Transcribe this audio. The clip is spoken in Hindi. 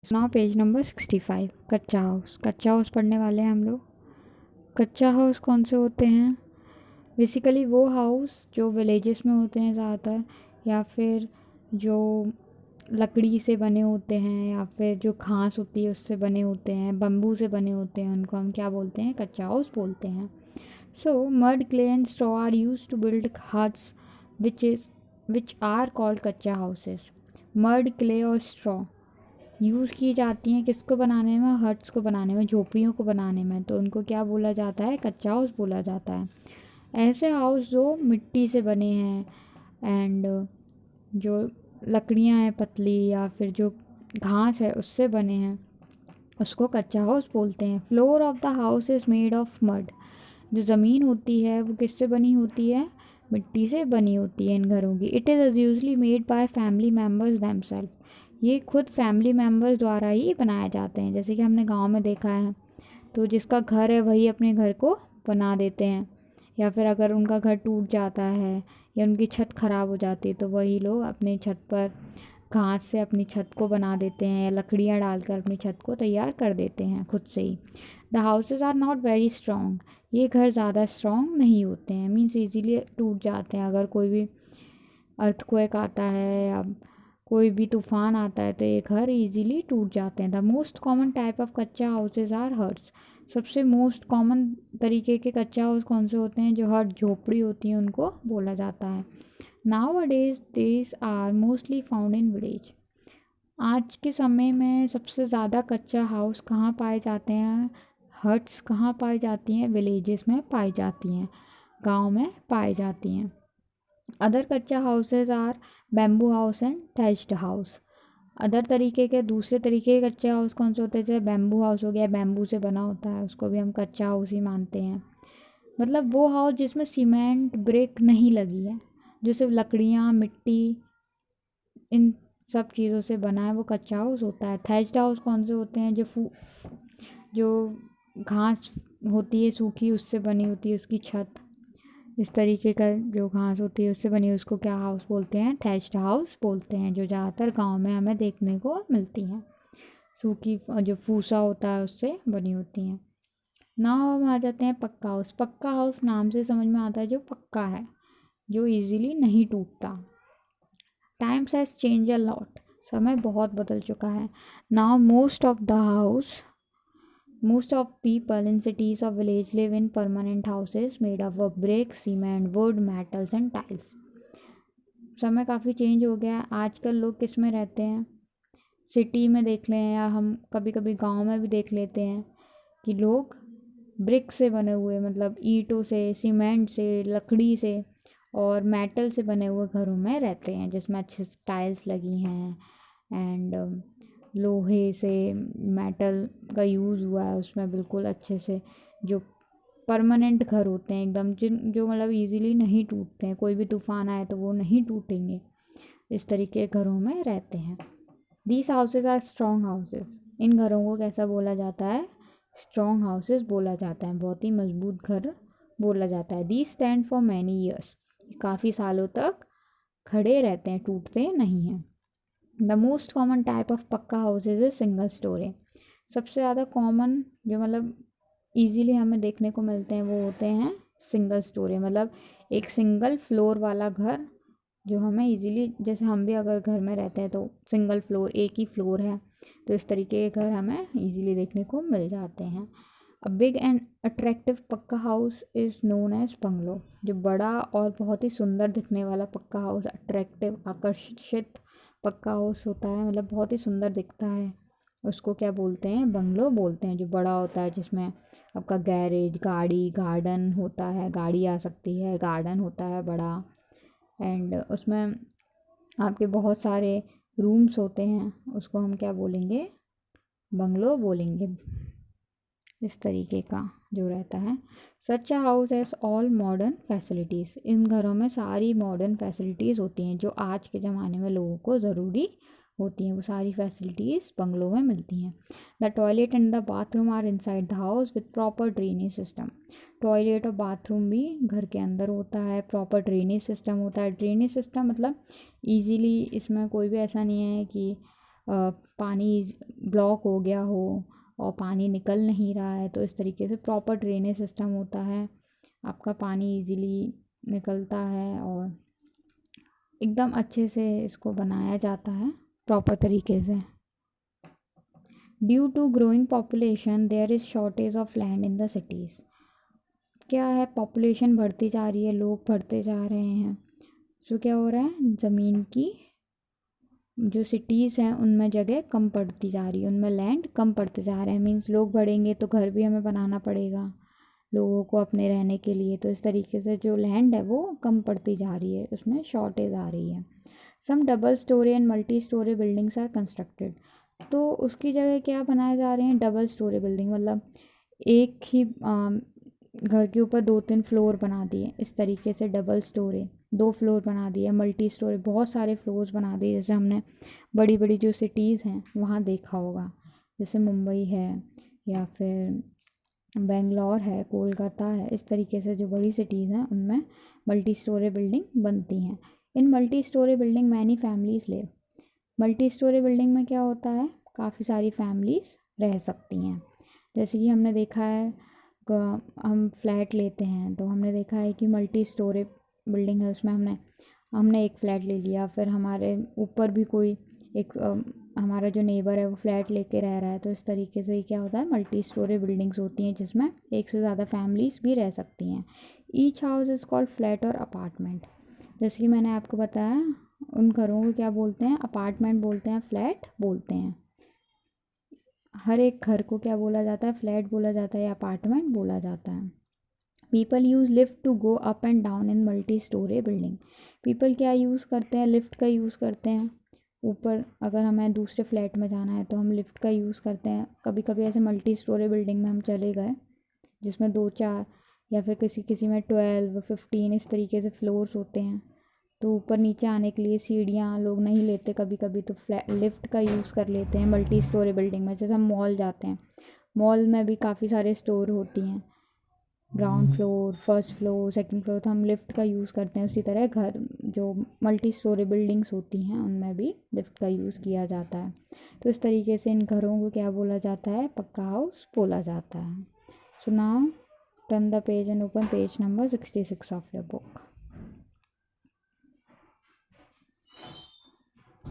नाउ पेज नंबर 65, कच्चा हाउस। कच्चा हाउस पढ़ने वाले हैं हम लोग। कच्चा हाउस कौन से होते हैं? बेसिकली वो हाउस जो विलेजेस में होते हैं ज़्यादातर, या फिर जो लकड़ी से बने होते हैं, या फिर जो घास होती है उससे बने होते हैं, बम्बू से बने होते हैं, उनको हम क्या बोलते हैं? कच्चा हाउस बोलते हैं। So mud, clay and straw are use to build huts which are called kachcha houses. Mud, clay और स्ट्रॉ यूज़ की जाती हैं किसको बनाने में? हट्स को बनाने में, झोपड़ियों को बनाने में। तो उनको क्या बोला जाता है? कच्चा हाउस बोला जाता है। ऐसे हाउस जो मिट्टी से बने हैं एंड जो लकड़ियां हैं पतली, या फिर जो घास है उससे बने हैं, उसको कच्चा हाउस बोलते हैं। Floor of the house is made of mud. जो ज़मीन होती है वो किससे बनी होती है? मिट्टी से बनी होती है इन घरों की। It is usually made by family members themselves. ये खुद फैमिली मेम्बर्स द्वारा ही बनाए जाते हैं, जैसे कि हमने गांव में देखा है। तो जिसका घर है वही अपने घर को बना देते हैं, या फिर अगर उनका घर टूट जाता है या उनकी छत ख़राब हो जाती है तो वही लोग अपनी छत पर घास से अपनी छत को बना देते हैं, या लकड़ियाँ डालकर अपनी छत को तैयार कर देते हैं खुद से ही। The houses are not very strong. ये घर ज़्यादा स्ट्रॉन्ग नहीं होते हैं, मीन्स ईजीली टूट जाते हैं। अगर कोई भी अर्थक्वेक आता है या कोई भी तूफान आता है तो ये घर इजीली टूट जाते हैं। The most common type of कच्चा हाउसेज आर हट्स। सबसे मोस्ट कॉमन तरीके के कच्चा हाउस कौन से होते हैं? जो हट, झोपड़ी होती हैं, उनको बोला जाता है। Nowadays this are mostly found in village. आज के समय में सबसे ज़्यादा कच्चा हाउस कहाँ पाए जाते हैं? हट्स कहाँ पाई जाती हैं? विलेजेस में पाई जाती हैं, गांव में पाई जाती हैं। Other kachcha houses are bamboo house and thatched house. Other तरीके के, दूसरे तरीके के कच्चे हाउस कौन से होते हैं? जैसे बैम्बू हाउस हो गया, बैम्बू से बना होता है, उसको भी हम कच्चा हाउस ही मानते हैं। मतलब वो हाउस जिसमें सीमेंट, ब्रिक नहीं लगी है, जो सिर्फ लकड़ियाँ, मिट्टी, इन सब चीज़ों से बना है, वो कच्चा हाउस होता है। थैच्ड हाउस कौन से होते हैं? जो घास होती है सूखी, उससे बनी होती है उसकी छत। इस तरीके का जो घास होती है उससे बनी, उसको क्या हाउस बोलते हैं? थैच्ड हाउस बोलते हैं, जो ज़्यादातर गांव में हमें देखने को मिलती हैं। सूखी जो फूसा होता है उससे बनी होती हैं। नाउ हम आ जाते हैं पक्का हाउस। पक्का हाउस नाम से समझ में आता है जो पक्का है, जो इजीली नहीं टूटता। Times has change a lot. समय बहुत बदल चुका है। Now most of people in cities or village live in permanent houses made up of brick, cement, wood, metals and tiles. समय काफ़ी चेंज हो गया है। आजकल लोग किस में रहते हैं? सिटी में देख लें, या हम कभी कभी गांव में भी देख लेते हैं कि लोग ब्रिक से बने हुए, मतलब ईंटों से, सीमेंट से, लकड़ी से और मेटल से बने हुए घरों में रहते हैं, जिसमें अच्छे टाइल्स लगी हैं एंड लोहे से, मेटल का यूज़ हुआ है उसमें बिल्कुल अच्छे से। जो परमानेंट घर होते हैं एकदम, जो मतलब इजीली नहीं टूटते हैं, कोई भी तूफान आए तो वो नहीं टूटेंगे, इस तरीके के घरों में रहते हैं। These houses are strong houses. इन घरों को कैसा बोला जाता है? स्ट्रॉन्ग हाउसेज बोला जाता है, बहुत ही मजबूत घर बोला जाता है। These stand for many years. काफ़ी सालों तक खड़े रहते हैं, टूटते नहीं हैं। The most common type of पक्का हाउसेज इज सिंगल स्टोरी। सबसे ज़्यादा कॉमन जो मतलब ईजीली हमें देखने को मिलते हैं वो होते हैं सिंगल स्टोरी, मतलब एक सिंगल फ्लोर वाला घर, जो हमें इजीली, जैसे हम भी अगर घर में रहते हैं तो सिंगल फ्लोर, एक ही फ्लोर है, तो इस तरीके के घर हमें इजीली देखने को मिल जाते हैं। A big and attractive pucca house is known as bungalow. जो बड़ा और बहुत ही सुंदर दिखने वाला पक्का हाउस, अट्रैक्टिव, आकर्षित पक्का हाउस होता है, मतलब बहुत ही सुंदर दिखता है, उसको क्या बोलते हैं? बंगलो बोलते हैं। जो बड़ा होता है, जिसमें आपका गैरेज, गाड़ी, गार्डन होता है, गाड़ी आ सकती है, गार्डन होता है बड़ा, एंड उसमें आपके बहुत सारे रूम्स होते हैं, उसको हम क्या बोलेंगे? बंगलो बोलेंगे। इस तरीके का जो रहता है। Such a house has all modern facilities. इन घरों में सारी मॉडर्न फैसिलिटीज़ होती हैं, जो आज के ज़माने में लोगों को ज़रूरी होती हैं, वो सारी फैसिलिटीज़ बंगलों में मिलती हैं। The toilet and the bathroom are inside the house with proper drainage system. Toilet और बाथरूम भी घर के अंदर होता है, प्रॉपर ड्रेनेज सिस्टम होता है। ड्रेनेज सिस्टम मतलब ईजीली, इसमें कोई भी ऐसा नहीं है कि पानी ब्लॉक हो गया हो और पानी निकल नहीं रहा है, तो इस तरीके से प्रॉपर ड्रेनेज सिस्टम होता है, आपका पानी इजीली निकलता है और एकदम अच्छे से इसको बनाया जाता है प्रॉपर तरीके से। Due to growing population there is shortage of land in the cities. क्या है, पॉपुलेशन बढ़ती जा रही है, लोग बढ़ते जा रहे हैं, सो क्या हो रहा है, ज़मीन की जो सिटीज़ हैं उनमें जगह कम पड़ती जा रही है, उनमें लैंड कम पड़ते जा रहे हैं। मीन्स लोग बढ़ेंगे तो घर भी हमें बनाना पड़ेगा लोगों को अपने रहने के लिए, तो इस तरीके से जो लैंड है वो कम पड़ती जा रही है, उसमें शॉर्टेज आ रही है। Some double storey and multi storey buildings are constructed. तो उसकी जगह क्या बनाए जा रहे हैं, डबल स्टोरी बिल्डिंग, मतलब एक ही घर के ऊपर 2-3 फ्लोर बना दिए, इस तरीके से डबल स्टोरी 2 फ्लोर बना दिए, मल्टी स्टोरी बहुत सारे फ्लोर्स बना दिए, जैसे हमने बड़ी बड़ी जो सिटीज़ हैं वहाँ देखा होगा, जैसे मुंबई है या फिर बेंगलोर है, कोलकाता है, इस तरीके से जो बड़ी सिटीज़ हैं उनमें मल्टी स्टोरी बिल्डिंग बनती हैं। In multi storey building many families live. Multi storey building में क्या होता है, काफ़ी सारी फैमिलीज रह सकती हैं। जैसे कि हमने देखा है, हम फ्लैट लेते हैं तो हमने देखा है कि मल्टी स्टोरी बिल्डिंग है, उसमें हमने एक फ़्लैट ले लिया, फिर हमारे ऊपर भी कोई एक हमारा जो नेबर है वो फ्लैट लेके रह रहा है, तो इस तरीके से क्या होता है, मल्टी स्टोरी बिल्डिंग्स होती हैं जिसमें एक से ज़्यादा फैमिलीज़ भी रह सकती हैं। Each house is called flat और अपार्टमेंट। जैसे कि मैंने आपको बताया, उन घरों को क्या बोलते हैं, अपार्टमेंट बोलते हैं, फ्लैट बोलते हैं। हर एक घर को क्या बोला जाता है, फ्लैट बोला जाता है या अपार्टमेंट बोला जाता है। People use lift to go up and down in multi storey building. People क्या यूज़ करते हैं, लिफ्ट का यूज़ करते हैं। ऊपर अगर हमें दूसरे फ्लैट में जाना है तो हम लिफ्ट का यूज़ करते हैं। कभी कभी ऐसे मल्टी स्टोरी बिल्डिंग में हम चले गए जिसमें 2-4 या फिर किसी किसी में 12-15 इस तरीके से फ्लोर्स होते हैं, तो ऊपर नीचे आने के लिए सीढ़ियाँ लोग नहीं लेते कभी कभी, तो लिफ्ट का यूज़ कर लेते हैं मल्टी स्टोरी बिल्डिंग में। जैसे हम मॉल जाते हैं, मॉल में भी काफ़ी सारे स्टोर होती हैं, ground floor, first floor, second floor, तो हम लिफ्ट का यूज़ करते हैं। उसी तरह घर जो मल्टी स्टोरी बिल्डिंग्स होती हैं उनमें भी लिफ्ट का यूज़ किया जाता है। तो इस तरीके से इन घरों को क्या बोला जाता है, पक्का हाउस बोला जाता है। So now turn the page and open page number 66 of your book.